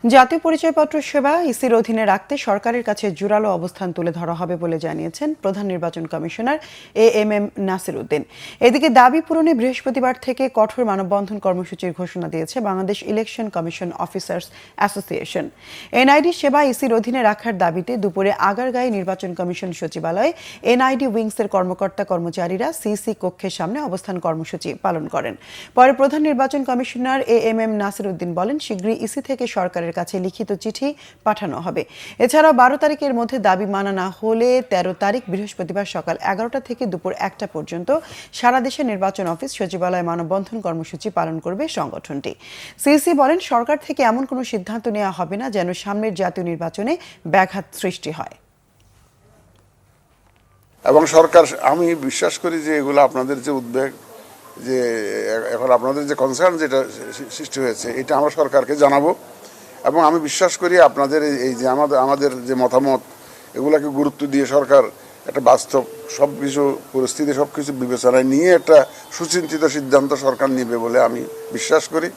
জাতীয় পরিচয়পত্র সেবা ইসির অধীনে রাখতে সরকারের কাছে জোরালো অবস্থান তুলে ধরা হবে বলে জানিয়েছেন প্রধান নির্বাচন কমিশনার এএমএম নাসির উদ্দিন। এদিকে দাবি পূরণে বৃহস্পতিবার থেকে কঠোর মানববন্ধন কর্মসূচির ঘোষণা দিয়েছে Bangladesh election commission officers association. NID সেবা ইসির অধীনে রাখার দাবিতে দুপুরে আগারগাঁয়ে নির্বাচন কমিশন সচিবালয়ে এনআইডি উইংসের কর্মকর্তা কর্মচারীরা সিসি কক্ষের সামনে অবস্থান কর্মসূচি পালন করেন। পরে প্রধান নির্বাচন কমিশনার এএমএম নাসির উদ্দিন বলেন, শীঘ্রই ইসি থেকে সরকারের কাছে লিখিত চিঠি পাঠানো হবে। এছাড়াও 12 তারিখের মধ্যে দাবি মানা না হলে 13 তারিখ বৃহস্পতিবার সকাল 11টা থেকে দুপুর 1টা পর্যন্ত সারা দেশে নির্বাচন অফিস সচিবালয়ে মানববন্ধন কর্মসূচি পালন করবে সংগঠনটি। সিসি বলেন, সরকার থেকে এমন কোনো সিদ্ধান্ত নেওয়া হবে না যেন সামনের জাতীয় নির্বাচনে ব্যাঘাত সৃষ্টি হয়। এবং সরকার, আমি বিশ্বাস করি যে এগুলো আপনাদের যে উদ্বেগ, যে এখন আপনাদের যে কনসার্ন যেটা সৃষ্টি হয়েছে, এটা আমরা সরকারকে জানাবো। এবং আমি বিশ্বাস করি আপনাদের এই যে আমাদের যে মতামত, এগুলাকে গুরুত্ব দিয়ে সরকার একটা বাস্তব সবকিছু পরিস্থিতি সবকিছু বিবেচনায় নিয়ে একটা সুচিন্তিত সিদ্ধান্ত সরকার নেবে বলে আমি বিশ্বাস করি।